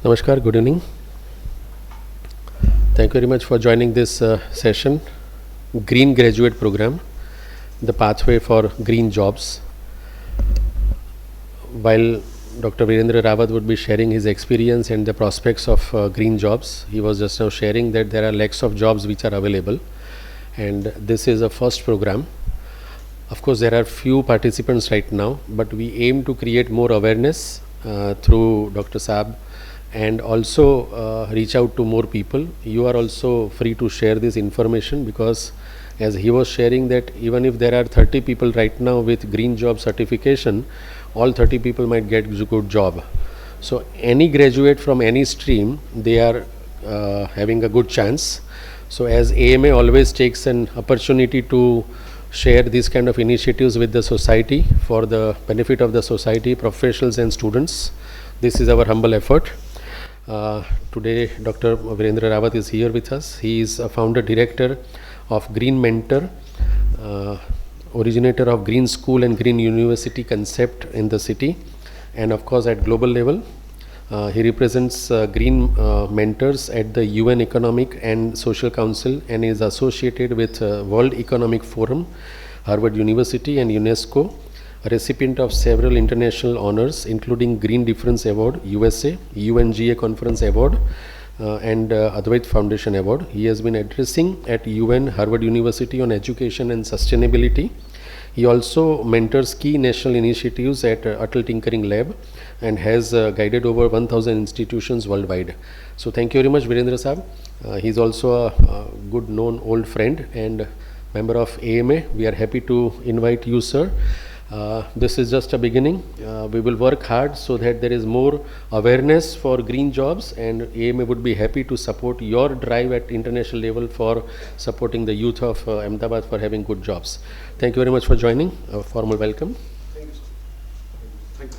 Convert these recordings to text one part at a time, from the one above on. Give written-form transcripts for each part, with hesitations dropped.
Namaskar, good evening. Thank you very much for joining this session, Green Graduate Program, the pathway for green jobs. While Dr. Virendra Rawat would be sharing his experience and the prospects of green jobs, he was just now sharing that there are lakhs of jobs which are available, and this is a first program. Of course, there are few participants right now, but we aim to create more awareness through Dr. Saab and also reach out to more people. You are also free to share this information, because as he was sharing that even if there are 30 people right now with green job certification, all 30 people might get a good job. So any graduate from any stream, they are having a good chance. So as AMA always takes an opportunity to share these kind of initiatives with the society for the benefit of the society, professionals and students, this is our humble effort. Today Dr. Virendra Rawat is here with us. He is a founder director of Green Mentor, originator of Green School and Green University concept in the city, and of course at global level. He represents Green Mentors at the UN Economic and Social Council and is associated with World Economic Forum, Harvard University and UNESCO, a recipient of several international honors including Green Difference Award, USA, UNGA Conference Award and Advait Foundation Award. He has been addressing at UN, Harvard University on education and sustainability. He also mentors key national initiatives at Atal Tinkering Lab and has guided over 1,000 institutions worldwide. So thank you very much, Virendra Saab. He is also a good known old friend and member of AMA. We are happy to invite you, sir. This is just a beginning. We will work hard so that there is more awareness for green jobs, and AMA would be happy to support your drive at international level for supporting the youth of Ahmedabad for having good jobs. Thank you very much for joining. A formal welcome. Thank you, sir. Thank you.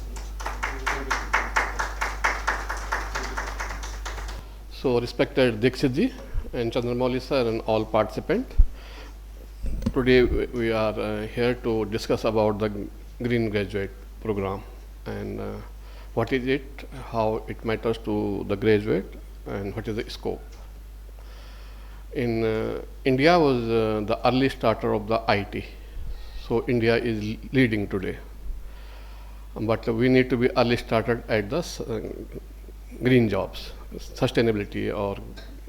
So, respected Dixit ji and Chandramouli sir and all participants, today we are here to discuss about the Green Graduate Program and what is it, how it matters to the graduate, and what is the scope. In India was the early starter of the IT, so India is leading today. But we need to be early started at the green jobs, sustainability or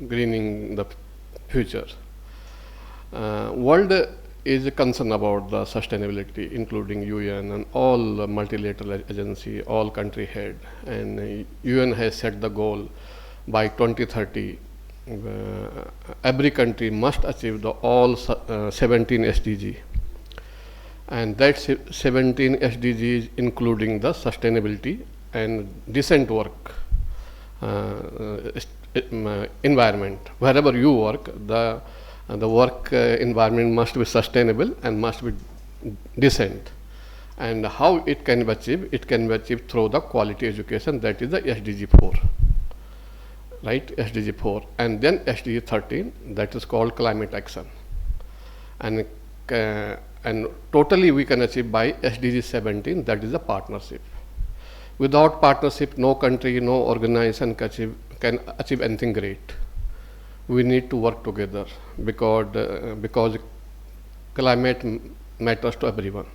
greening the future. World is concerned about the sustainability, including UN and all multilateral agency, all country head, and UN has set the goal by 2030. Every country must achieve the all 17 SDG, and that 17 SDGs including the sustainability and decent work environment. Wherever you work, the work environment must be sustainable and must be decent. And how it can be achieved? It can be achieved through the quality education, that is the SDG 4. Right, SDG 4. And then SDG 13, that is called climate action. And totally we can achieve by SDG 17, that is the partnership. Without partnership, no country, no organization can achieve anything great. We need to work together because climate matters to everyone.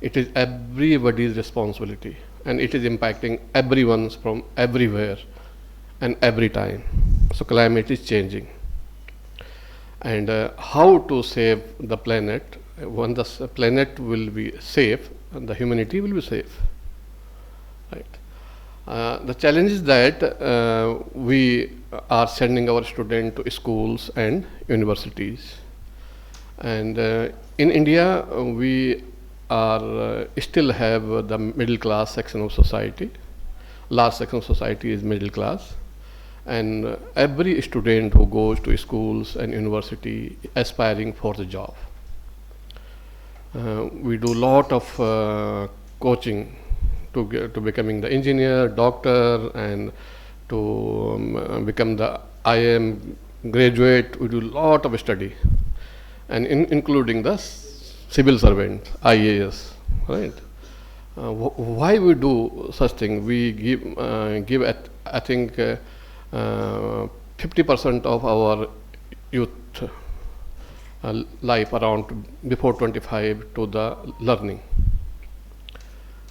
It is everybody's responsibility, and it is impacting everyone from everywhere and every time. So climate is changing, and how to save the planet? When the planet will be safe, and the humanity will be safe. Right. The challenge is that we are sending our students to schools and universities, and in India we are still have the middle class section of society. Large section of society is middle class, and every student who goes to schools and university aspiring for the job. We do lot of coaching to becoming the engineer, doctor, and to become the IM graduate. We do lot of study, and including the civil servant, IAS, right? Why we do such thing? We give I think 50% of our youth life around before 25 to the learning.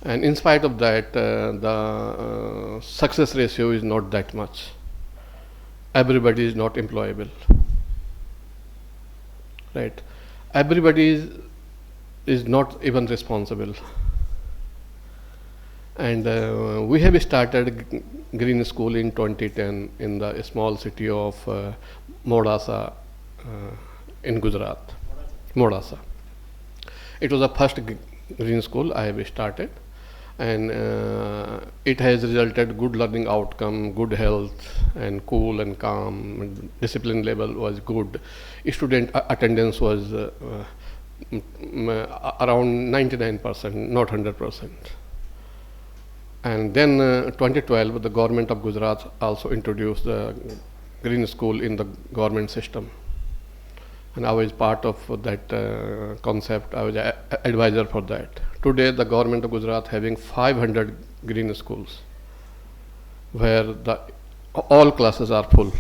And in spite of that, the success ratio is not that much. Everybody is not employable. Right? Everybody is not even responsible. And we have started Green School in 2010 in the small city of Modasa in Gujarat. Modasa. It was the first green school I have started, and it has resulted good learning outcome, good health, and cool and calm. Discipline level was good. Student attendance was around 99%, not 100%. And then 2012, the government of Gujarat also introduced the green school in the government system. And I was part of that concept. I was an advisor for that. Today, the government of Gujarat having 500 green schools, where all classes are full.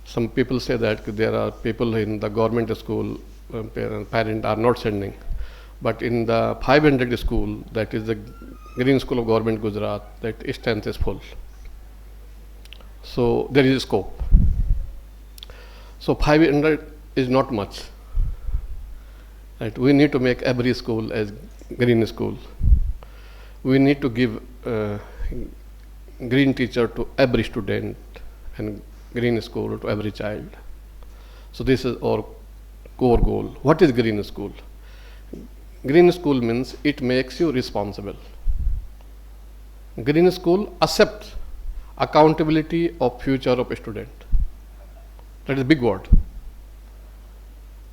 Some people say that there are people in the government school, parents are not sending. But in the 500 school, that is the Green School of Government Gujarat, that strength is full. So there is a scope. So 500 is not much. Right? We need to make every school as green school. We need to give green teacher to every student and green school to every child. So this is our core goal. What is green school? Green school means it makes you responsible. Green school accepts accountability of future of a student. That is a big word.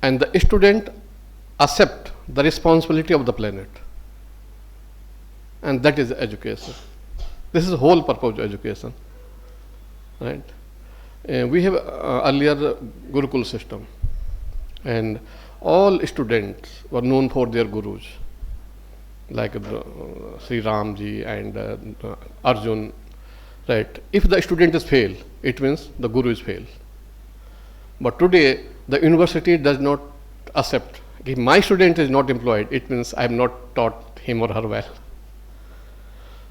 And the student accept the responsibility of the planet. And that is education. This is the whole purpose of education. Right? We have earlier Gurukul system. And all students were known for their gurus, like Sri Ramji and Arjun. Right? If the student is fail, it means the guru is fail. But today, the university does not accept. If my student is not employed, it means I have not taught him or her well.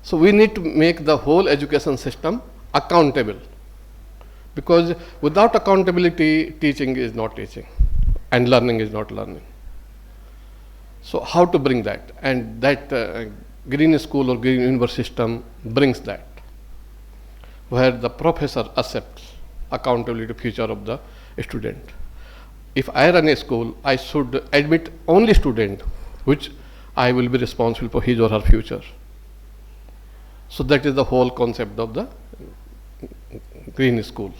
So we need to make the whole education system accountable. Because without accountability, teaching is not teaching and learning is not learning. So how to bring that? And that green school or green university system brings that, where the professor accepts accountability to future of the student. If I run a school, I should admit only student which I will be responsible for his or her future. So that is the whole concept of the green school.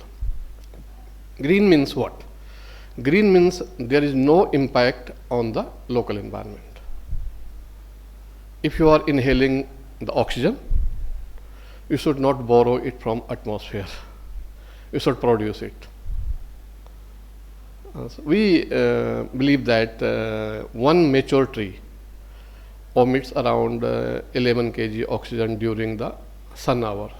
Green means what? Green means there is no impact on the local environment. If you are inhaling the oxygen, you should not borrow it from atmosphere. You should produce it. So we believe that one mature tree emits around 11 kg oxygen during the sun hour,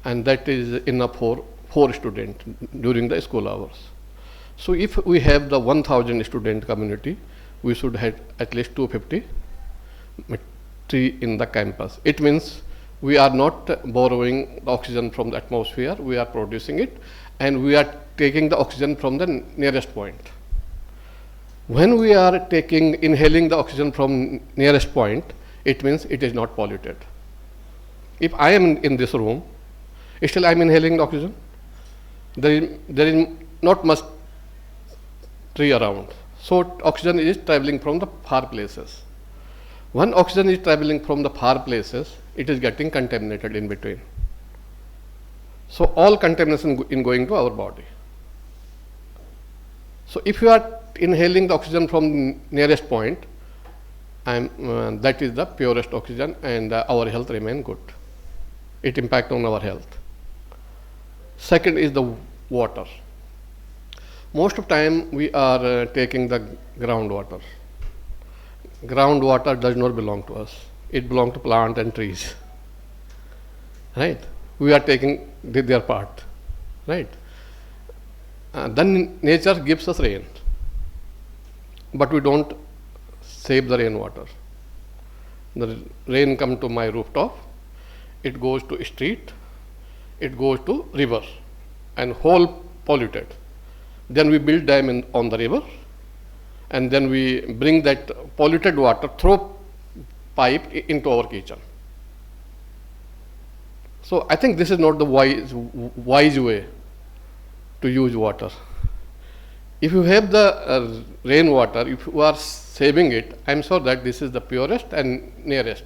and that is enough for 4 students during the school hours. So if we have the 1000 student community, we should have at least 250 tree in the campus. It means we are not borrowing the oxygen from the atmosphere, we are producing it, and we are taking the oxygen from the nearest point. When we are inhaling the oxygen from nearest point, it means it is not polluted. If I am in this room, still I am inhaling the oxygen. There is not much tree around. So oxygen is traveling from the far places. When oxygen is traveling from the far places, it is getting contaminated in between. So all contamination in going to our body. So if you are inhaling the oxygen from nearest point, that is the purest oxygen, and our health remain good. It impact on our health. Second is the water. Most of time we are taking the groundwater. Groundwater does not belong to us. It belongs to plant and trees. right? We are taking their part, right? Then nature gives us rain, but we don't save the rainwater. The rain comes to my rooftop, it goes to street, it goes to river, and whole polluted. Then we build dam on the river, and then we bring that polluted water through pipe into our kitchen. So I think this is not the wise way to use water. If you have the rainwater, if you are saving it, I am sure that this is the purest and nearest,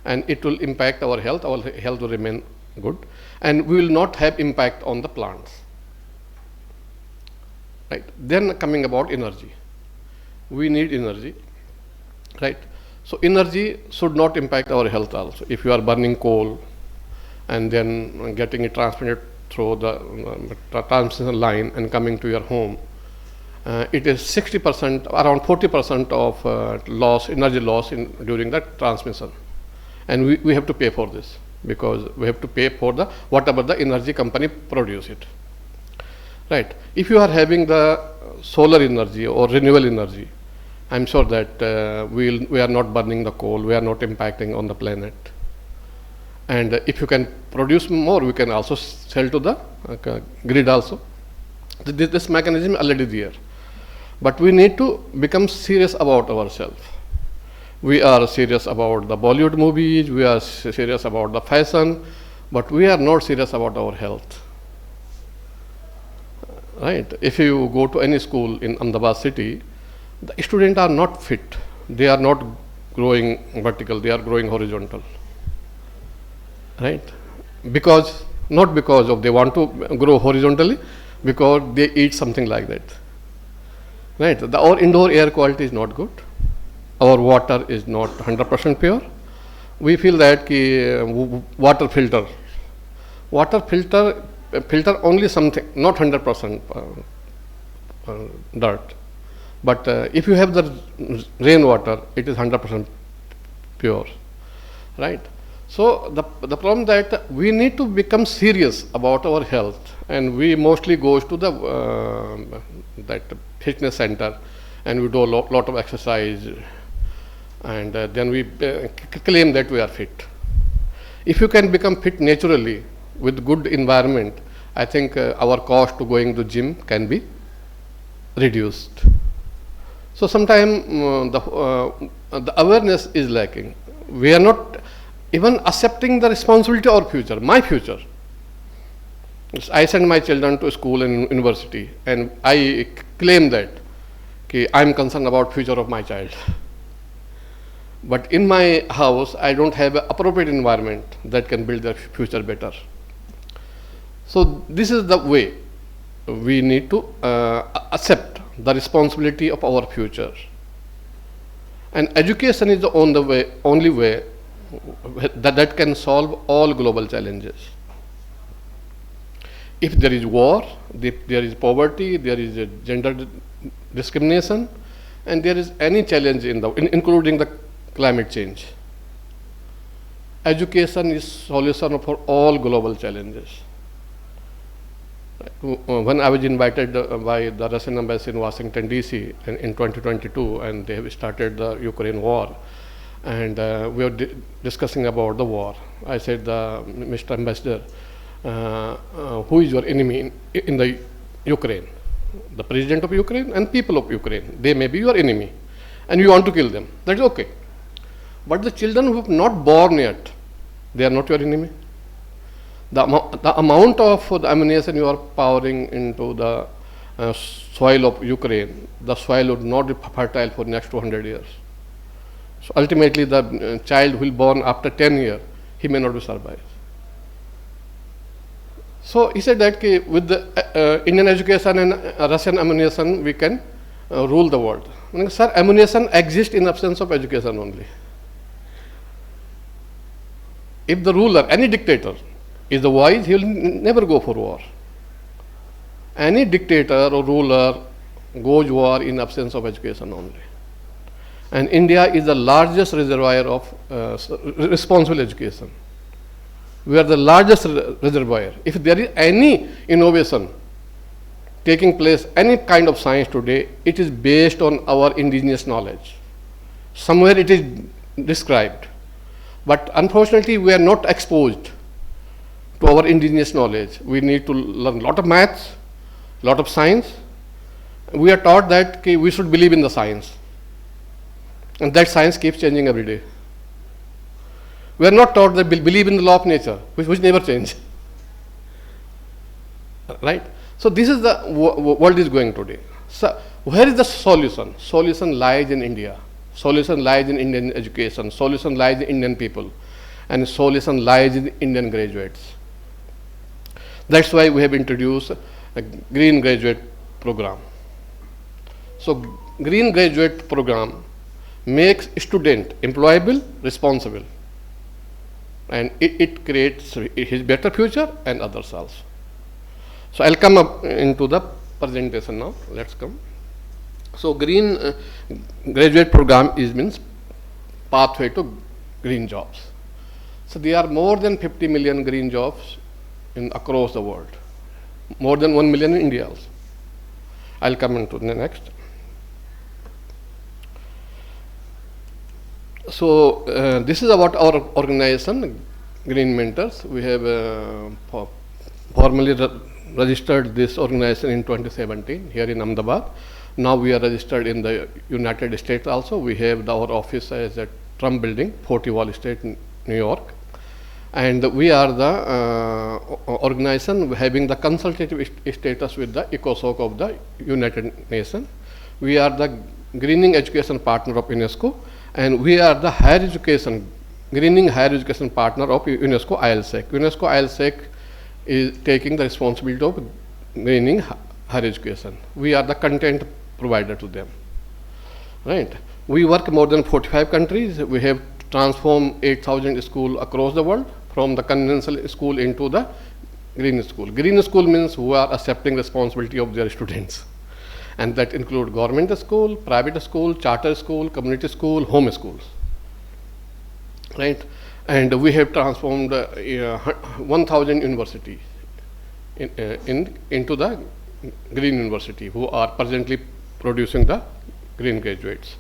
and it will impact our health will remain good, and we will not have impact on the plants. Right. Then coming about energy, we need energy, right? So energy should not impact our health also. If you are burning coal and then getting it transmitted through the transmission line and coming to your home, it is 60%, around 40% of energy loss during that transmission, and we have to pay for this, because we have to pay for the whatever the energy company produce it. Right. If you are having the solar energy or renewable energy, I am sure that we are not burning the coal, we are not impacting on the planet. And if you can produce more, we can also sell to the grid also. This mechanism is already there. But we need to become serious about ourselves. We are serious about the Bollywood movies, we are serious about the fashion, but we are not serious about our health. Right? If you go to any school in Ahmedabad city, the students are not fit. They are not growing vertical, they are growing horizontal. Right? Not because of they want to grow horizontally, because they eat something like that. Right? Our indoor air quality is not good. Our water is not 100% pure. We feel that water filter only something, not 100% dirt. But if you have the rainwater, it is 100% pure, right? So the problem that we need to become serious about our health, and we mostly goes to the that fitness center, and we do a lot of exercise, and then we claim that we are fit. If you can become fit naturally with good environment, I think our cost to going to gym can be reduced. So sometimes the awareness is lacking. We are not even accepting the responsibility of our future, my future. I send my children to school and university, and I claim that I am concerned about future of my child. But in my house, I don't have an appropriate environment that can build their future better. So this is the way we need to accept the responsibility of our future. And education is the only way that can solve all global challenges. If there is war, if there is poverty, there is gender discrimination, and there is any challenge including the climate change, education is solution for all global challenges. When I was invited by the Russian embassy in Washington DC in 2022, and they have started the Ukraine war, and we were discussing about the war. I said, Mr. Ambassador, who is your enemy in the Ukraine? The president of Ukraine and people of Ukraine. They may be your enemy, and you want to kill them. That is okay. But the children who have not born yet, they are not your enemy. The amount of the ammunition you are pouring into the soil of Ukraine, the soil would not be fertile for next 200 years. So ultimately, the child will born after 10 years, he may not be survived. So he said that with the Indian education and Russian ammunition, we can rule the world. Sir, ammunition exists in absence of education only. If the ruler, any dictator, is the wise, he will never go for war. Any dictator or ruler goes war in absence of education only. And India is the largest reservoir of responsible education. We are the largest reservoir. If there is any innovation taking place, any kind of science today, it is based on our indigenous knowledge. Somewhere it is described. But unfortunately, we are not exposed to our indigenous knowledge. We need to learn a lot of maths, a lot of science. We are taught that we should believe in the science. And that science keeps changing every day. We are not taught that believe in the law of nature, which never change. Right? So this is the world is going today. So where is the solution? Solution lies in India. Solution lies in Indian education. Solution lies in Indian people. And solution lies in Indian graduates. That's why we have introduced a green graduate program. So green graduate program makes student employable, responsible. And it creates his better future and others also. So I'll come up into the presentation now. Let's come. So green graduate program means pathway to green jobs. So there are more than 50 million green jobs across the world. More than 1 million in India also. I'll come into the next. So this is about our organization, Green Mentors. We have formally registered this organization in 2017 here in Ahmedabad. Now we are registered in the United States also. We have our office as at Trump Building, 40 Wall Street, New York. And we are the organization having the consultative status with the ECOSOC of the United Nations. We are the greening education partner of UNESCO, and we are the higher education, greening higher education partner of UNESCO ILSEC. UNESCO ILSEC is taking the responsibility of greening higher education. We are the content provider to them. Right? We work more than 45 countries. We have transformed 8,000 schools across the world from the conventional school into the green school. Green school means who are accepting responsibility of their students. And that include government school, private school, charter school, community school, home schools. Right? And we have transformed 1,000 universities into the green university who are presently producing the green graduates.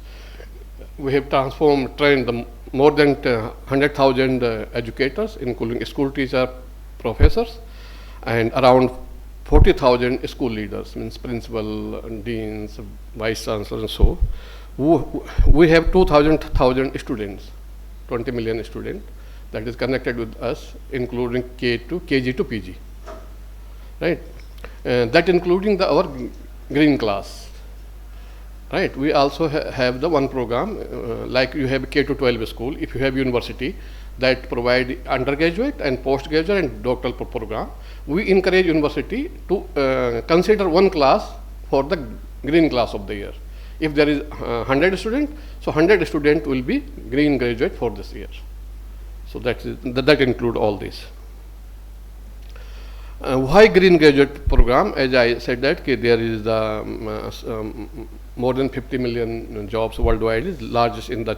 We have trained more than 100,000 educators, including school teachers, professors, and around 40,000 school leaders, means principal, deans, vice chancellors, and so. We have 2,000 students, 20 million students that is connected with us, including KG to PG. Right? That including our green class. Right? We also have the one program, like you have K to 12 school. If you have university that provide undergraduate and postgraduate and doctoral program, we encourage university to consider one class for the green class of the year. If there is 100 students, so 100 students will be green graduate for this year. So that include all this. Why green graduate program? As I said that there is the more than 50 million jobs worldwide, is largest in the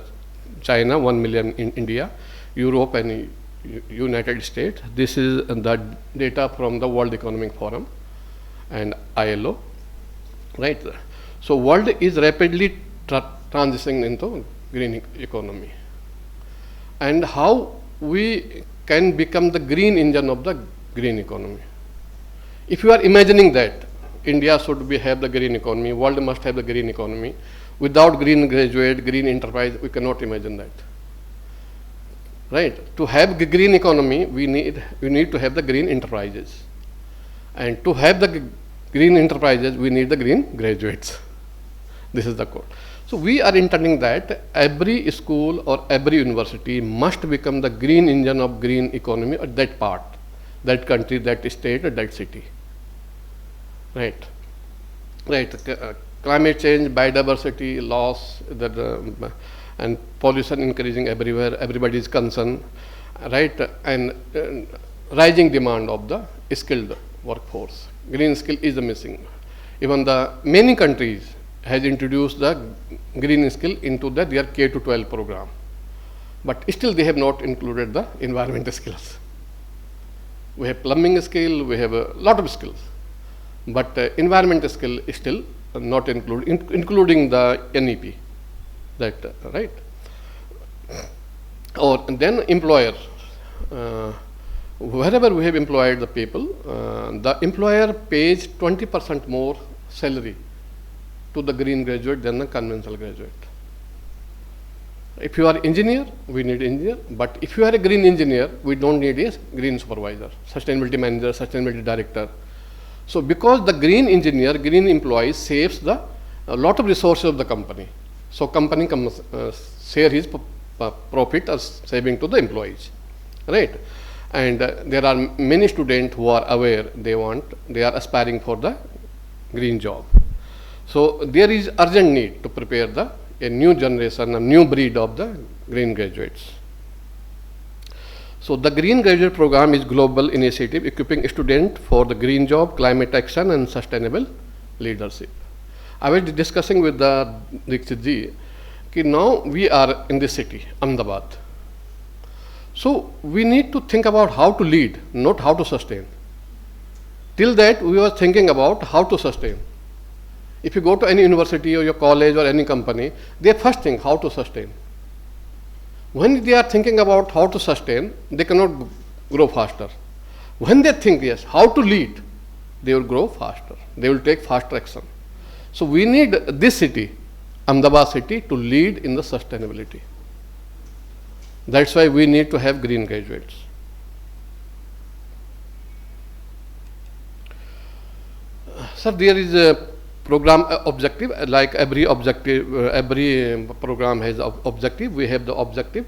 China, 1 million in India, Europe and United States. This is the data from the World Economic Forum and ILO. Right? So world is rapidly transitioning into green economy. And how we can become the green engine of the green economy. If you are imagining that India should have the green economy, world must have the green economy, without green graduate, green enterprise, we cannot imagine that. Right? To have the green economy, we need to have the green enterprises. And to have the green enterprises, we need the green graduates. This is the code. So we are intending that every school or every university must become the green engine of green economy at that part, that country, that state, or that city. Right? Right. Climate change, biodiversity loss, and pollution increasing everywhere. Everybody is concerned. Right? And rising demand of the skilled workforce. Green skill is missing. Even the many countries has introduced the green skill into their K to 12 program. But still they have not included the environmental skills. We have plumbing skill, we have a lot of skills, but environment skill is still not including the NEP. That right? Or then employer. Wherever we have employed the people, the employer pays 20% more salary to the green graduate than the conventional graduate. If you are engineer, we need engineer, but if you are a green engineer, we don't need a green supervisor, sustainability manager, sustainability director. So because the green engineer, green employee saves a lot of resources of the company. So company comes share his profit as saving to the employees, right? And there are many students who are aware they are aspiring for the green job. So there is urgent need to prepare a new generation, a new breed of the green graduates. So the Green Graduate Program is global initiative equipping students for the green job, climate action and sustainable leadership. I was discussing with the Dikshit ji, now we are in this city, Ahmedabad. So we need to think about how to lead, not how to sustain. Till that we were thinking about how to sustain. If you go to any university or your college or any company, they first think how to sustain. When they are thinking about how to sustain, they cannot grow faster. When they think, yes, how to lead, they will grow faster. They will take faster action. So we need this city, Ahmedabad city, to lead in the sustainability. That's why we need to have green graduates. Sir, there is a program objective, like every objective, every program has objective. We have the objective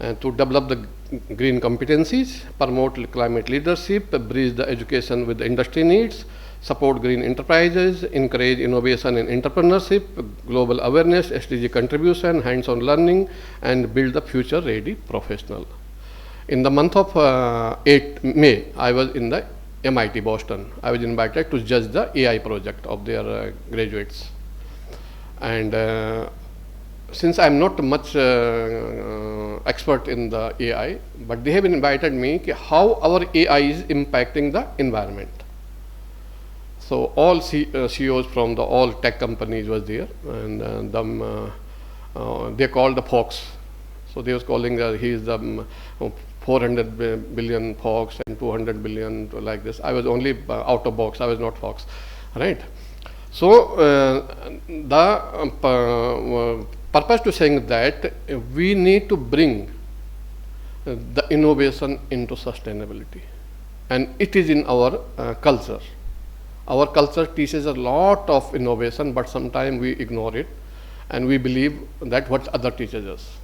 to develop the green competencies, promote climate leadership, bridge the education with the industry needs, support green enterprises, encourage innovation and entrepreneurship, global awareness, SDG contribution, hands-on learning, and build the future-ready professional. In the month of May, I was in the MIT Boston. I was invited to judge the AI project of their graduates. And since I'm not much expert in the AI, but they have invited me how our AI is impacting the environment. So all CEOs from the all tech companies was there, and they called the Fox. So they was calling he is the 400 billion Fox and 200 billion like this. I was only out of box. I was not Fox, right? So the purpose to saying that we need to bring the innovation into sustainability, and it is in our culture. Our culture teaches a lot of innovation, but sometimes we ignore it and we believe that what other teaches us.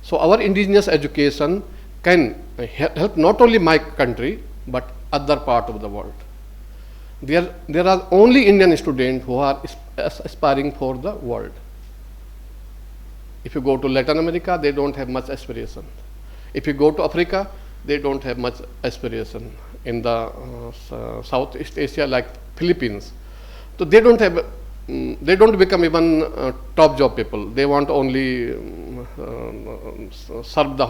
So our indigenous education can help not only my country, but other part of the world. There are only Indian students who are aspiring for the world. If you go to Latin America, they don't have much aspiration. If you go to Africa, they don't have much aspiration. In the Southeast Asia, like Philippines, so they don't have, they don't become even top job people. They want only serve the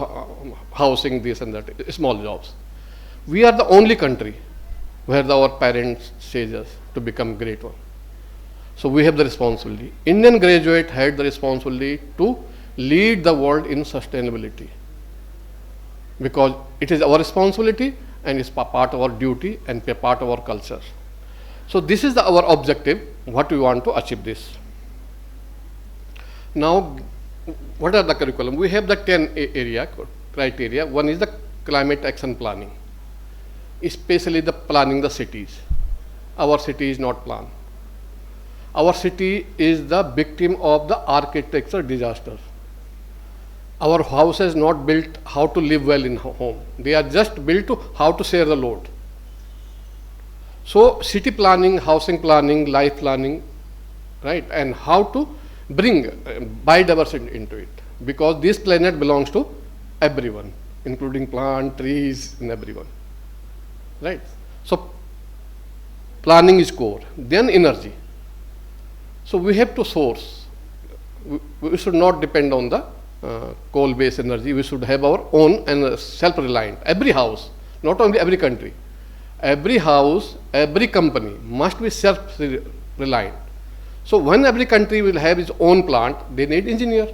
housing, this and that, small jobs. We are the only country where our parents say us to become great one. So we have the responsibility. Indian graduate had the responsibility to lead the world in sustainability, because it is our responsibility and it's part of our duty and part of our culture. So this is our objective, what we want to achieve this. Now, what are the curriculum? We have the 10 area criteria. One is the climate action planning, especially the planning the cities. Our city is not planned. Our city is the victim of the architecture disaster. Our house is not built how to live well in home. They are just built to how to share the load. So city planning, housing planning, life planning, right, and how to bring biodiversity into it, because this planet belongs to everyone, including plant, trees, and everyone, right? So planning is core. Then energy. So we have to source. We should not depend on the coal-based energy. We should have our own and self-reliant. Every house, not only every country, every house, every company must be self-reliant. So when every country will have its own plant, they need engineer,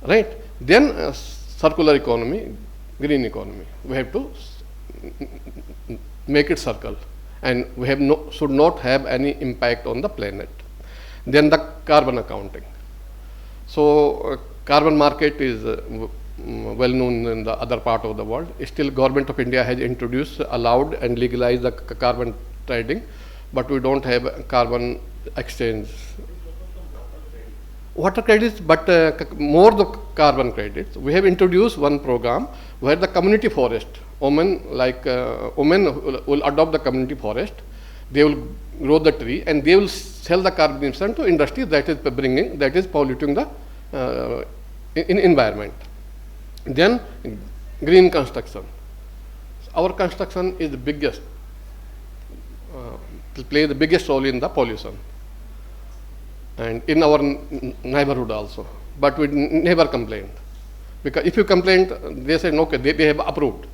right? Then circular economy, green economy. We have to make it circle, and we have should not have any impact on the planet. Then the carbon accounting. So carbon market is well known in the other part of the world. Still, government of India has introduced, allowed, and legalized the carbon trading, but we don't have carbon exchange. Water credits, but more the carbon credits. We have introduced one program where the community forest, women will adopt the community forest. They will grow the tree and they will sell the carbon emission to industry that is polluting the environment. Then green construction. Our construction is the biggest, play the biggest role in the pollution, and in our neighborhood also. But we never complained, because if you complained, they said okay, they have approved.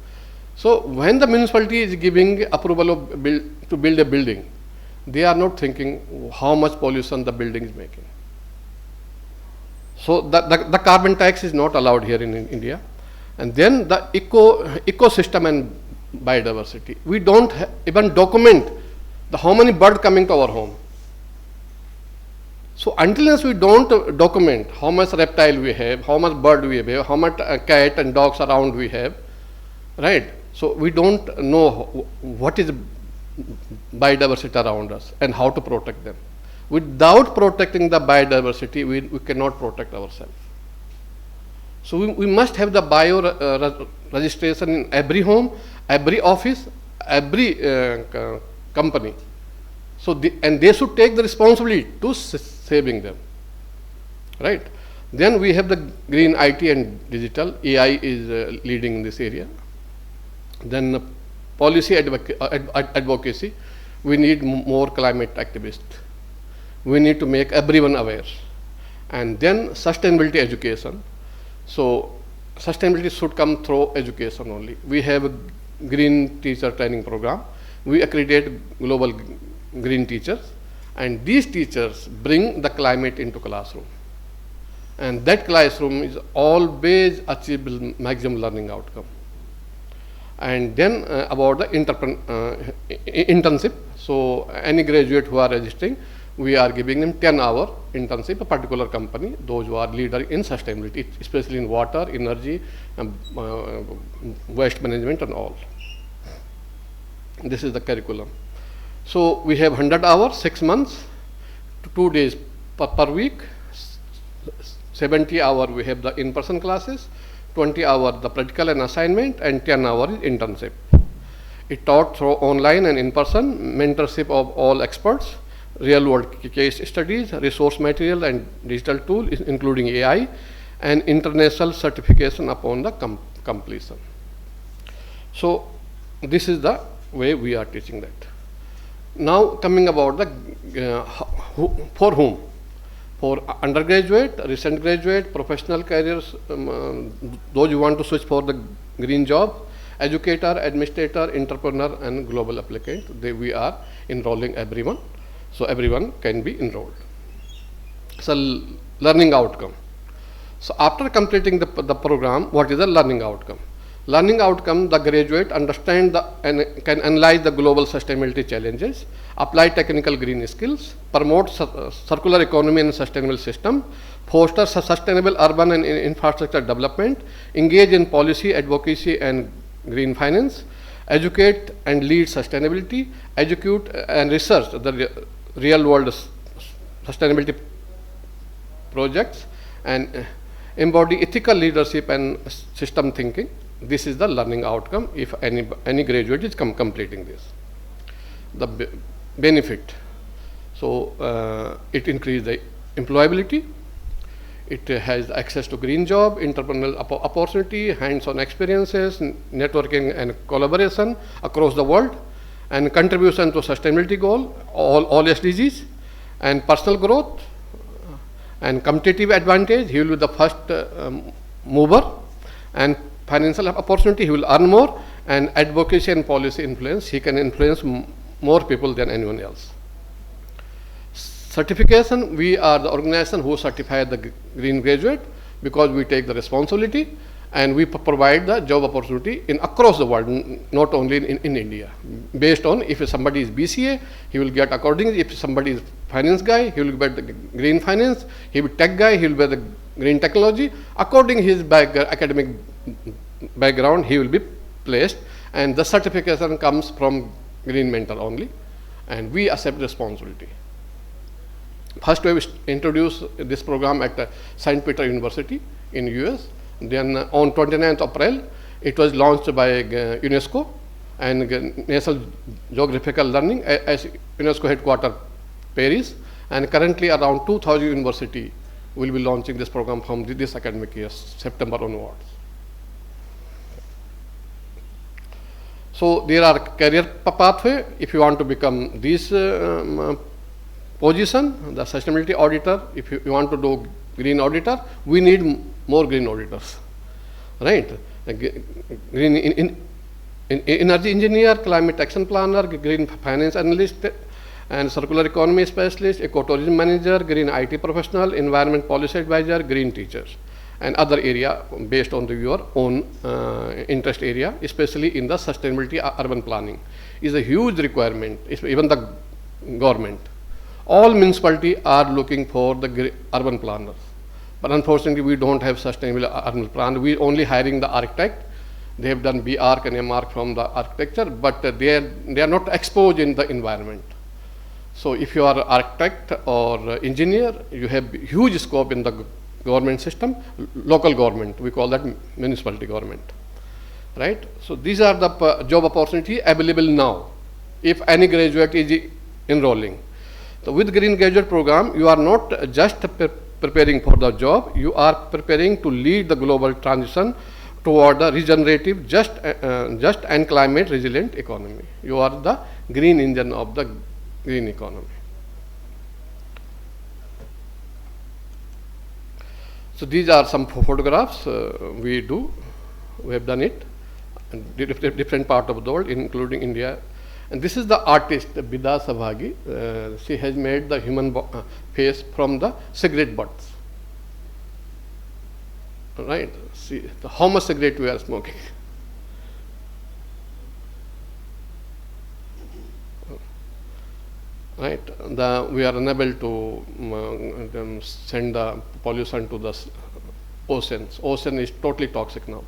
So when the municipality is giving approval of to build a building, they are not thinking how much pollution the building is making. So the carbon tax is not allowed here in India. And then the ecosystem and biodiversity. We don't even document how many birds coming to our home. So until we don't document how much reptile we have, how much bird we have, how much cat and dogs around we have, right? So we don't know what is biodiversity around us and how to protect them. Without protecting the biodiversity, we cannot protect ourselves. So we must have the bio registration in every home, every office, every company. So and they should take the responsibility to saving them, right? Then we have the green IT and digital. AI is leading in this area. Then policy advocacy. We need more climate activists. We need to make everyone aware. And then sustainability education. So sustainability should come through education only. We have a green teacher training program. We accredit global green teachers, and these teachers bring the climate into classroom. And that classroom is always achievable maximum learning outcome. And then about the internship. So any graduate who are registering, we are giving them 10-hour internship, a particular company, those who are leader in sustainability, especially in water, energy, waste management and all. This is the curriculum. So we have 100 hours, 6 months, 2 days per week, 70 hours we have the in-person classes, 20 hours the practical and assignment, and 10 hours internship. It taught through online and in-person, mentorship of all experts, real-world case studies, resource material and digital tool, including AI, and international certification upon the completion. So this is the way we are teaching that. Now coming about the for whom? For undergraduate, recent graduate, professional careers, those who want to switch for the green job, educator, administrator, entrepreneur, and global applicant. We are enrolling everyone, so everyone can be enrolled. So learning outcome. So after completing the program, what is the learning outcome? Learning outcome, the graduate understand and can analyze the global sustainability challenges, apply technical green skills, promote circular economy and sustainable system, foster sustainable urban and infrastructure development, engage in policy advocacy and green finance, educate and lead sustainability, execute and research the real world sustainability projects, and embody ethical leadership and system thinking. This is the learning outcome if any graduate is completing this. The benefit. So it increases the employability. It has access to green job, entrepreneurial opportunity, hands-on experiences, networking and collaboration across the world, and contribution to sustainability goal, all SDGs, and personal growth and competitive advantage. He will be the first mover, and financial opportunity, he will earn more, and advocacy and policy influence, he can influence more people than anyone else. Certification, we are the organization who certify the green graduate because we take the responsibility and we provide the job opportunity in across the world, not only in India. Based on if somebody is BCA, he will get accordingly. If somebody is finance guy, he will get the green finance. He will tech guy, he will get the green technology. According his academic background, he will be placed, and the certification comes from green mentor only, and we accept responsibility. First, we introduced this program at St. Peter University in US. Then on 29th April, it was launched by UNESCO and National Geographical Learning as UNESCO headquarters, Paris. And currently around 2,000 universities will be launching this program from this academic year, September onwards. So there are career pathway. If you want to become this position, the sustainability auditor, if you want to do green auditor, we need more green auditors, right? Green energy engineer, climate action planner, green finance analyst, and circular economy specialist, ecotourism manager, green IT professional, environment policy advisor, green teachers, and other area based on your own interest area, especially in the sustainability urban planning, is a huge requirement. Even the government, all municipalities are looking for the urban planners. But unfortunately, we don't have sustainable urban plan. We only hiring the architect. They have done BArch and MArch from the architecture, but they are not exposed in the environment. So if you are an architect or engineer, you have huge scope in the government system, local government. We call that municipality government, right? So these are the job opportunity available now. If any graduate is enrolling, so with Green Graduate Program, you are not just preparing for the job, you are preparing to lead the global transition toward the regenerative, just and climate resilient economy. You are the green engine of the green economy. So these are some photographs we have done it in different parts of the world, including India. And this is the artist, Bida Savhagi. She has made the human face from the cigarette butts. Right? See how much cigarette we are smoking. Right? We are unable to send the pollution to the oceans. Ocean is totally toxic now.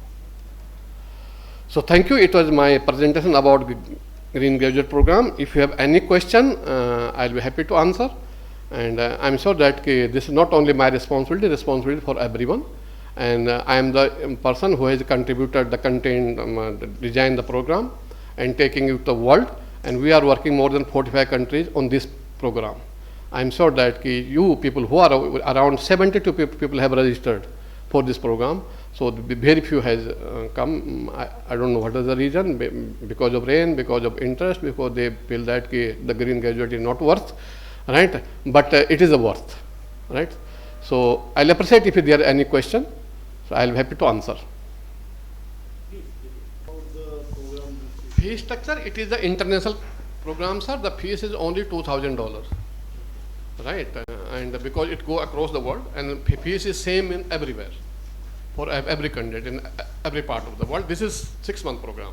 So thank you. It was my presentation about Green Graduate Program. If you have any question, I'll be happy to answer. And I'm sure that this is not only my responsibility for everyone. And I am the person who has contributed the content, designed the program, and taking it to the world. And we are working more than 45 countries on this program. I'm sure that you people who are around 72 people have registered for this program. So very few has come. I don't know what is the reason, because of rain, because of interest, because they feel that the green graduate is not worth, right? But it is a worth, right? So I'll appreciate if there are any question. So I'll be happy to answer. Fee structure, it is the international program, sir. The fees is only $2,000, right? And because it go across the world, and fees is same in everywhere, for every candidate in every part of the world. This is 6-month program,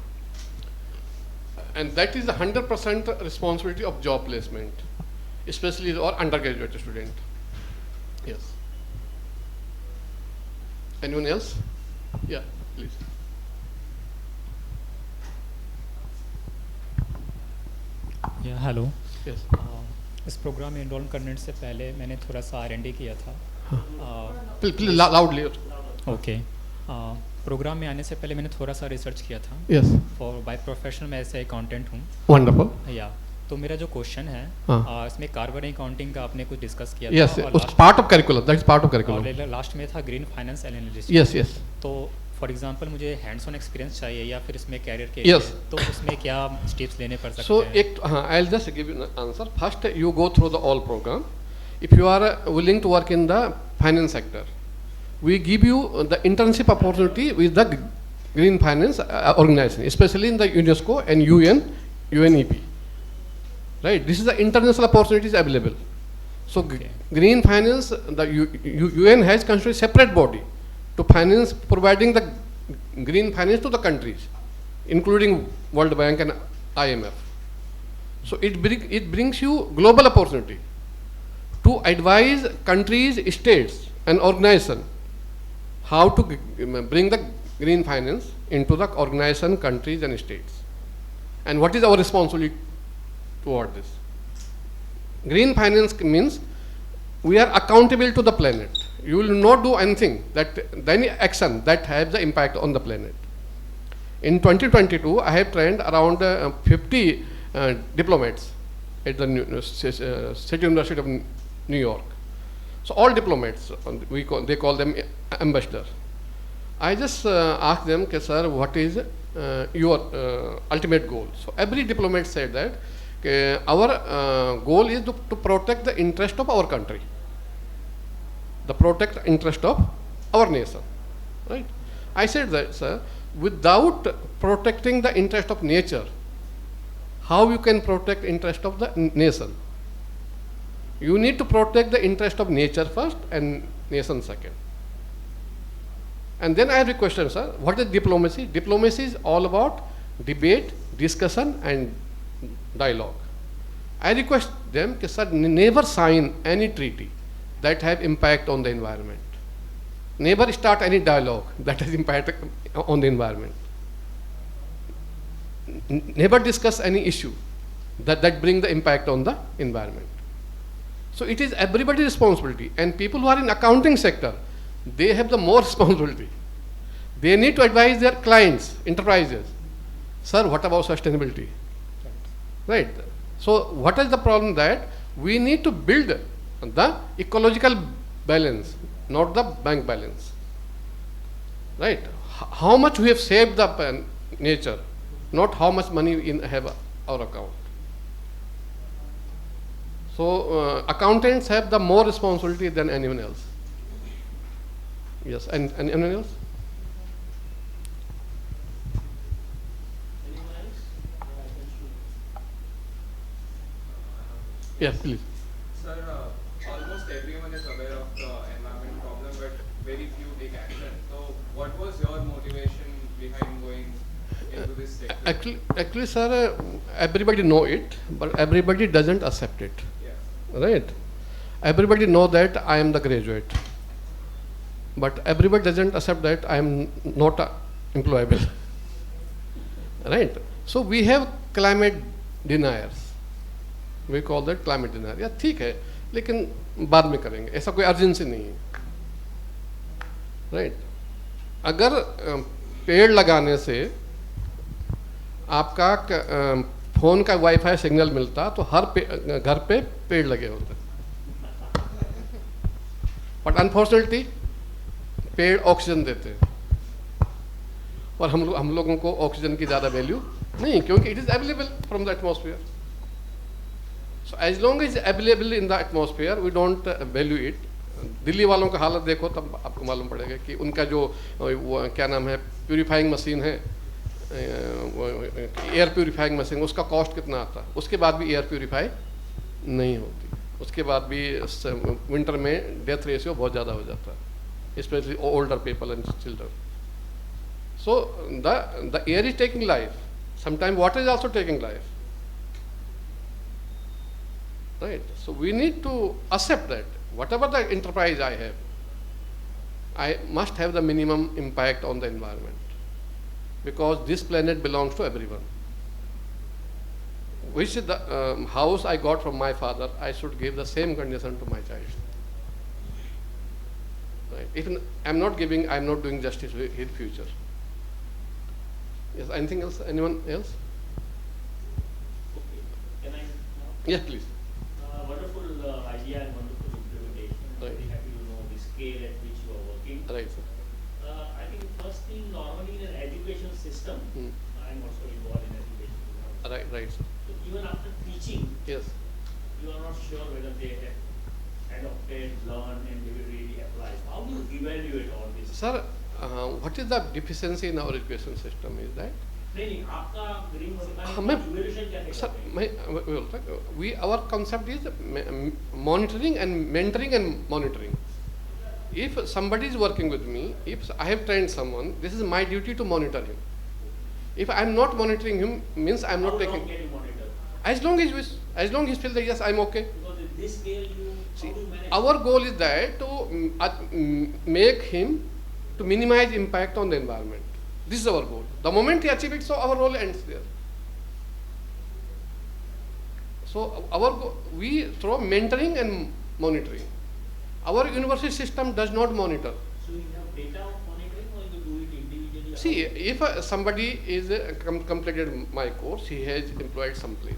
and that is the 100% responsibility of job placement, especially our undergraduate student. Yes. Anyone else? Yeah, please. या hello Yes. इस programme में enrol करने से पहले मैंने थोड़ा सा R&D किया था. Please loudly. ओके. प्रोग्राम में आने से पहले मैंने थोड़ा सा रिसर्च किया था. Yes. फॉर बाय प्रोफेशनल मैं ऐसे अकाउंटेंट हूँ. Wonderful. या तो मेरा जो क्वेश्चन है, इसमें कार्बन अकाउंटिंग का आपने कुछ डिस्कस किया Yes. था. It's part of curriculum. That is part of curriculum. और लास्ट में था green finance analyst. Yes, yes. तो फॉर एग्जांपल मुझे हैंड्स ऑन एक्सपीरियंस चाहिए या फिर इसमें कैरियर के Yes. तो उसमें क्या स्टेप्स लेने पड़ सकते So हैं? I'll just give you an answer. First, you go through the all program. If you are willing to work in the finance sector, we give you the internship opportunity with the green finance organization, especially in the UNESCO and UNEP. Right? This is the international opportunities available. So green finance, the UN has constituted a separate body to finance, providing the green finance to the countries, including World Bank and IMF. So it brings you global opportunity to advise countries, states and organizations how to bring the green finance into the organization, countries and states. And what is our responsibility toward this? Green finance means we are accountable to the planet. You will not do anything, any action that has the impact on the planet. In 2022, I have trained around 50 diplomats at the State University of New York. So all diplomats, they call them ambassadors. I just asked them, okay, sir, what is your ultimate goal? So every diplomat said that our goal is to protect the interest of our country, the protect interest of our nation, right? I said that, sir, without protecting the interest of nature, how you can protect interest of the nation? You need to protect the interest of nature first and nation second. And then I have a question, sir, what is diplomacy? Diplomacy is all about debate, discussion and dialogue. I request them, sir, never sign any treaty that have impact on the environment. Never start any dialogue that has impact on the environment. Never discuss any issue that bring the impact on the environment. So it is everybody's responsibility, and people who are in accounting sector, they have the more responsibility. They need to advise their clients, enterprises. Sir, what about sustainability? Right. So what is the problem? That we need to build the ecological balance, not the bank balance. Right. How much we have saved the nature, not how much money we have our account. So accountants have the more responsibility than anyone else. Yes, and anyone else? Anyone else? Yeah, I can shoot. Yes, please. Sir, almost everyone is aware of the environment problem, but very few take action. So, what was your motivation behind going into this sector? Actually, sir, everybody know it, but everybody doesn't accept it. Yeah. Right? Everybody know that I am the graduate, but everybody doesn't accept that I am not employable. Right? So we have climate deniers. We call that climate denier. या ठीक है, लेकिन बाद में करेंगे, ऐसा कोई urgency नहीं है. राइट? अगर पेड़ लगाने से आपका फोन का वाईफाई सिग्नल मिलता तो हर घर पे पेड़ लगे होते. बट अनफॉर्चुनेटली पेड़ ऑक्सीजन देते हैं और हम लोगों को ऑक्सीजन की ज़्यादा वैल्यू नहीं, क्योंकि it is available from the atmosphere. So as long as it's available in the atmosphere, we don't value it. Delhi वालों का हालत देखो तब आपको मालूम पड़ेगा कि उनका जो क्या नाम है प्यूरिफाइंग मशीन है, एयर प्यूरिफाइंग मशीन, उसका कॉस्ट कितना आता है. उसके बाद भी एयर प्यूरिफाई नहीं होती. उसके बाद भी विंटर में डेथ रेशियो बहुत ज़्यादा हो जाता है, specially older people and children. So the air is taking life. Sometime water is also taking life. Right. So we need to accept that whatever the enterprise I have, I must have the minimum impact on the environment, because this planet belongs to everyone. Which is the house I got from my father, I should give the same condition to my child. Right. If I'm not giving, I'm not doing justice to his future. Yes. Anything else? Anyone else? Okay. Can I? Yes, please. Wonderful idea and wonderful implementation. I'm Right. very happy to know the scale at which you are working. Right, sir. I think first thing, normally in an education system, I'm also involved in education. Right, sir. So even after teaching, Yes. you are not sure whether they have adopted, learned, and they will really apply. How do you evaluate all this? Sir, what is the deficiency in our education system is that नहीं आपका green मैं evolution क्या sir, है we our concept is monitoring and mentoring and monitoring. If somebody is working with me, if I have trained someone, this is my duty to monitor him. If I am not monitoring him, means I am not taking. Can you monitor? As long as as long as he feels that yes, I am okay. Because at this scale you See, how do you manage? our goal is that to make him to minimize impact on the environment. This is our goal. The moment he achieves it, so our role ends there. So we throw mentoring and monitoring. Our university system does not monitor. So you have data of monitoring or you do it individually? See, if somebody is completed my course, he has employed someplace.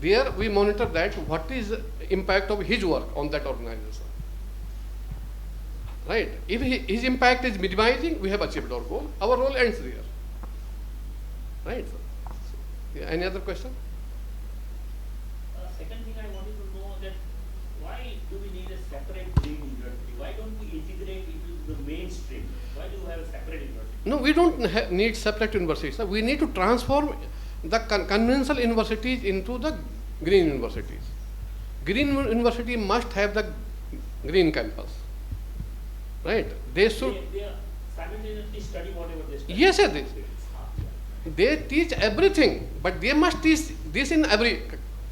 There we monitor that what is impact of his work on that organization. Right? If his impact is minimizing, we have achieved our goal. Our role ends there. Right? Yeah, any other question? Second thing I wanted to know that why do we need a separate green university? Why don't we integrate into the mainstream? Why do we have a separate university? No, we don't need separate universities. We need to transform the conventional universities into the green universities. Green university must have the green campus. Right? They should. They simultaneously study whatever they study. Yes, yes. They teach everything, but they must teach this in every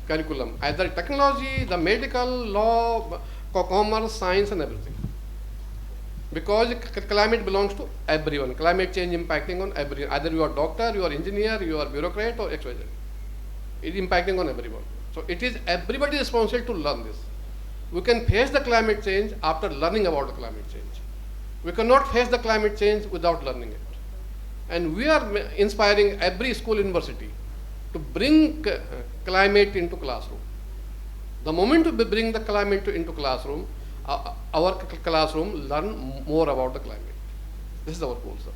curriculum, either technology, the medical, law, commerce, science, and everything. Because climate belongs to everyone. Climate change impacting on everyone. Either you are doctor, you are engineer, you are bureaucrat, or XYZ. It is impacting on everyone. So it is everybody responsible to learn this. We can face the climate change after learning about the climate change. We cannot face the climate change without learning it. And we are inspiring every school, university to bring climate into classroom. The moment we bring the climate into classroom, our classroom learn more about the climate. This is our goal, sir.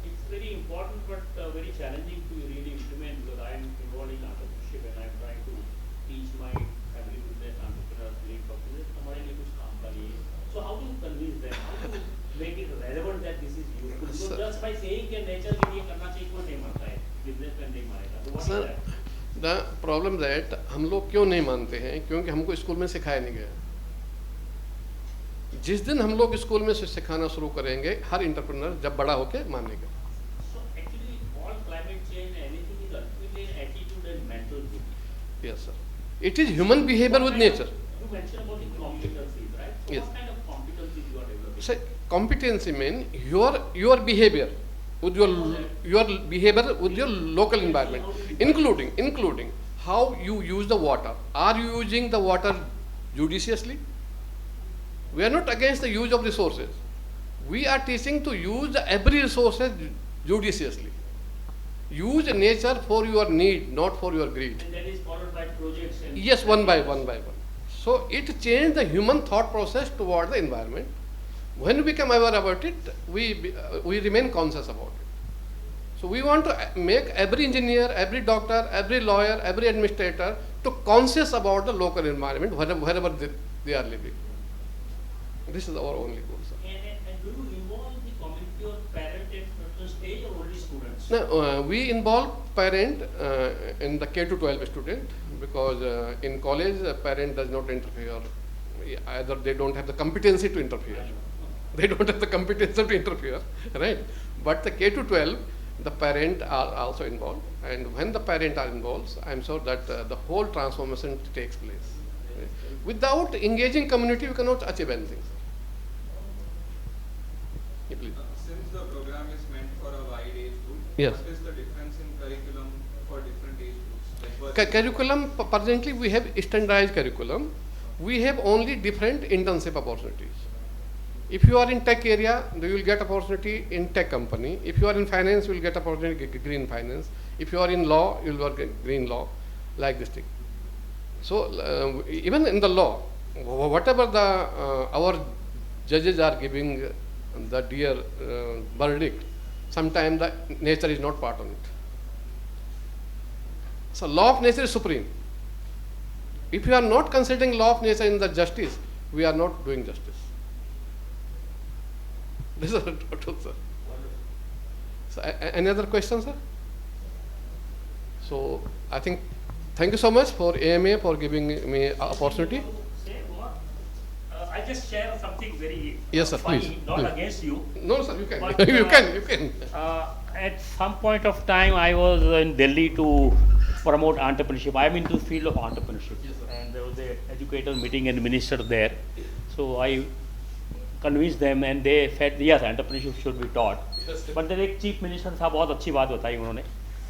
It's very important but very challenging to really implement because I am involved in entrepreneurship and I am trying to teach my family business entrepreneurs green business. हमारे लिए कुछ काम करिए. So how do you convince them? How do you make it relevant that this is useful? Because just by saying कि nature के लिए करना चाहिए कोई नहीं मानता है. Business में नहीं मानेगा. So what Sir, is that? the problem that हम लोग क्यों नहीं मानते हैं क्योंकि हमको स्कूल में सिखाया नहीं गया. जिस दिन हम लोग स्कूल में सिखाना शुरू करेंगे हर इंटरप्रेन्योर जब बड़ा होके मानेगा. So actually all climate change anything is ultimately an attitude and mental thing. Yes, sir. It is human behavior with nature. You mentioned about the competencies, right? So Yes. what kind of competencies you are developing? So competency means your behavior with your behavior with your local environment, including how you use the water. Are you using the water judiciously? We are not against the use of resources. We are teaching to use every resources judiciously. Use nature for your need, not for your greed. And that is followed by projects and Yes, one by one. So it changed the human thought process toward the environment. When we become aware about it, we remain conscious about it. So we want to make every engineer, every doctor, every lawyer, every administrator to conscious about the local environment wherever they are living. This is our only goal, sir. And do you involve the community or parent at certain stage or only students? Now, we involve parent in the K to 12 student because in college parent does not interfere. Either they don't have the competency to interfere. They don't have the competence to interfere, right? But the K to 12, the parent are also involved, and when the parent are involved, I am sure that the whole transformation takes place. Without engaging community, we cannot achieve anything. Yeah, please. Since the program is meant for a wide age group, Yes. what is the difference in curriculum for different age groups? Like Curriculum, presently we have standardized curriculum. We have only different internship opportunities. If you are in tech area, you will get opportunity in tech company. If you are in finance, you will get opportunity green finance. If you are in law, you will work in green law, like this thing. So even in the law, whatever our judges are giving the dear verdict, sometimes the nature is not part of it. So law of nature is supreme. If you are not considering law of nature in the justice, we are not doing justice. This is total, sir. So, any other questions, sir? So, I think, thank you so much for AMA for giving me an opportunity. Say what? I just share something very Yes, sir, funny, please, not please. against you. No, sir, you can. But, you can, you can. At some point of time, I was in Delhi to promote entrepreneurship. I am into the field of entrepreneurship, and there was a educator meeting and minister there. So I convinced them, and they said yes, entrepreneurship should be taught. But then एक chief minister साहब बहुत अच्छी बात बताई उन्होंने,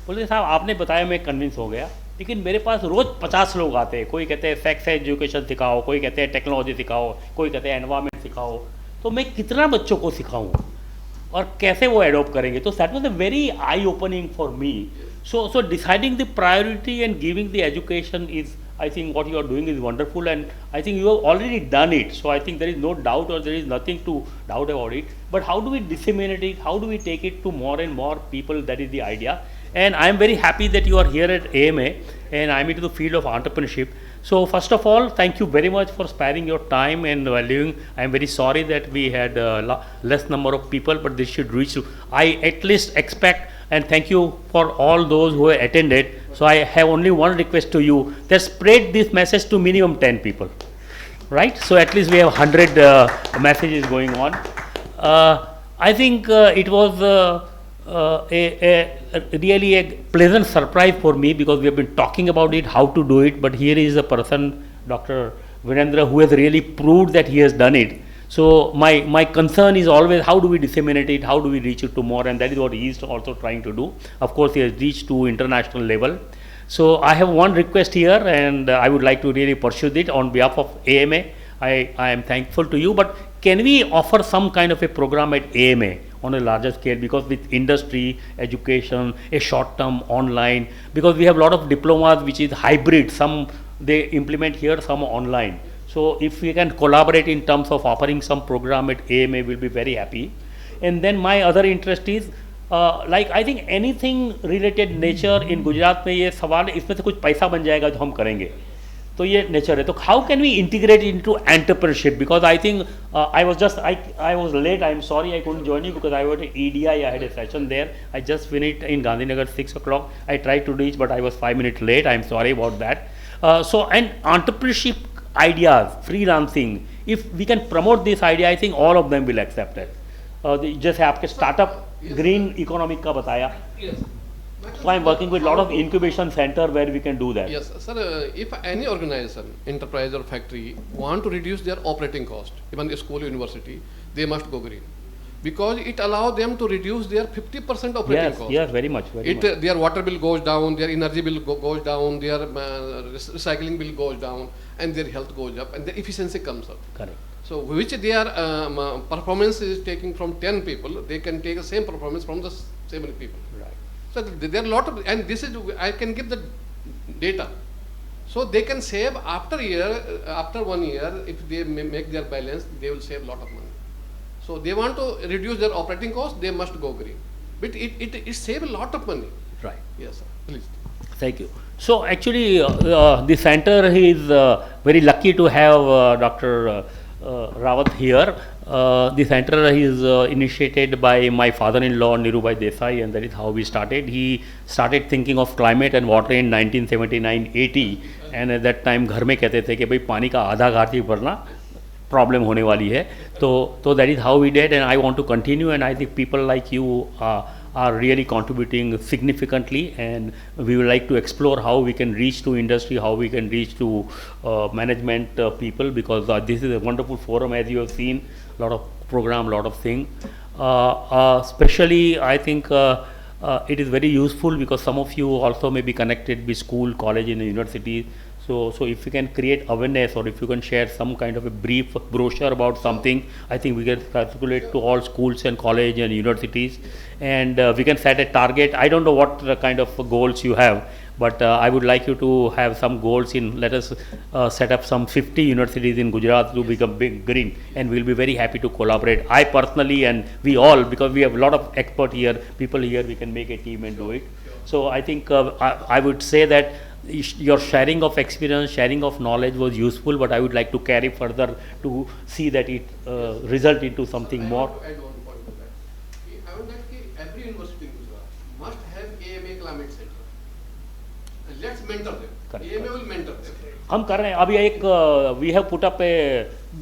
बोले साहब आपने बताया मैं कन्विंस हो गया, लेकिन मेरे पास रोज़ 50 लोग आते हैं, कोई कहते हैं सेक्स एजुकेशन सिखाओ, कोई कहते हैं टेक्नोलॉजी सिखाओ, कोई कहते हैं एनवायरमेंट सिखाओ, तो मैं कितना बच्चों को सिखाऊं और कैसे वो एडॉप्ट करेंगे. तो that was a very I opening for me. So deciding the priority and giving the education is, I think what you are doing is wonderful, and I think you have already done it. So I think there is no doubt, or there is nothing to doubt about it. But how do we disseminate it? How do we take it to more and more people? That is the idea. And I am very happy that you are here at AMA, and I am into the field of entrepreneurship. So first of all, thank you very much for sparing your time and valuing. I am very sorry that we had less number of people, but this should reach. I at least expect. And thank you for all those who have attended. So I have only one request to you, that spread this message to minimum 10 people, right? So at least we have 100 messages going on. I think it was really a pleasant surprise for me, because we have been talking about it, how to do it, but here is a person, Dr. Virendra, who has really proved that he has done it. So my concern is always, how do we disseminate it, how do we reach it to more, and that is what he is also trying to do. Of course, he has reached to international level. So I have one request here, and I would like to really pursue it on behalf of AMA. I am thankful to you, but can we offer some kind of a program at AMA on a larger scale, because with industry, education, a short term online, because we have a lot of diplomas which is hybrid, some they implement here, some online. So if we can collaborate in terms of offering some program at AMA, we'll be very happy. And then my other interest is, like I think anything related nature in Gujarat में ये सवाल इसमें से कुछ पैसा बन जाएगा जो हम करेंगे, तो ये nature है. तो how can we integrate into entrepreneurship? Because I think I was late. I'm sorry I couldn't join you because I was at EDI. I had a session there. I just finished in Gandhinagar 6 o'clock. I tried to reach, but I was 5 minutes late. I'm sorry about that. So and entrepreneurship ideas, freelancing, if we can promote this idea, I think all of them will accept it. जैसे आपके startup green economic का बताया, so I am working with a lot of incubation center where we can do that. Yes, sir. If any organization, enterprise or factory want to reduce their operating cost, even a school, university, they must go green, because it allows them to reduce their 50% operating cost. Yes, very much. Their water bill goes down, their energy bill goes down, their recycling bill goes down, and their health goes up, and the efficiency comes up. Correct. So which their performance is taking from 10 people, they can take the same performance from the 7 people. Right. So there are a lot of, and this is, I can give the data. So they can save after 1 year, if they make their balance, they will save a lot of money. So they want to reduce their operating cost, they must go green. But it saves a lot of money. Right. Yes, sir. Please. Thank you. So actually, the center is very lucky to have Dr. Rawat here. The center is initiated by my father-in-law Nirubhai Desai, and that is how we started. He started thinking of climate and water in 1979-80, and at that time घर में कहते थे कि भाई पानी का आधा घाटी भरना प्रॉब्लम होने वाली है. तो that is how we did, and I want to continue, and I think people like you are really contributing significantly, and we would like to explore how we can reach to industry, how we can reach to management people, because this is a wonderful forum, as you have seen, a lot of program, lot of thing. Especially I think it is very useful because some of you also may be connected with school, college and universities. So if you can create awareness, or if you can share some kind of a brief brochure about something, I think we can circulate to all schools and college and universities, and we can set a target. I don't know what kind of goals you have, but I would like you to have some goals in, let us set up some 50 universities in Gujarat to become big green, and we'll be very happy to collaborate. I personally, and we all, because we have a lot of expert here, people here, we can make a team and do it. So I think I would say that your sharing of experience, sharing of knowledge was useful, but I would like to carry further to see that it result into something more. I want to add one point. Let's mentor them. Correct, AMA will mentor them. हम कर रहे हैं अभी एक we have put up a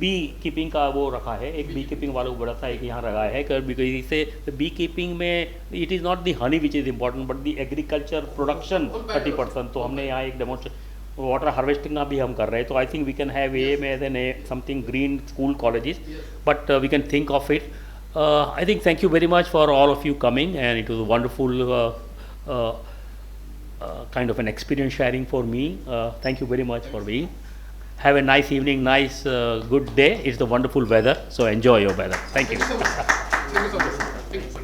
beekeeping का वो रखा है, एक बी कीपिंग वाला बड़ा सा एक यहाँ रखा है बिकॉज इससे बी कीपिंग में it is not the honey which is important but the agriculture production 30%. तो हमने यहाँ एक डेमोन्स्ट्रेट वाटर हार्वेस्टिंग का भी हम कर रहे हैं. तो I think we can have M as an something green school colleges but we can think of it. I think thank you very much for all of you coming, and it was a wonderful kind of an experience sharing for me. Thank you very much for being. Have a nice evening, nice good day. It's the wonderful weather, so enjoy your weather. Thank you. Thank you so much. Thank you so much. Thank you.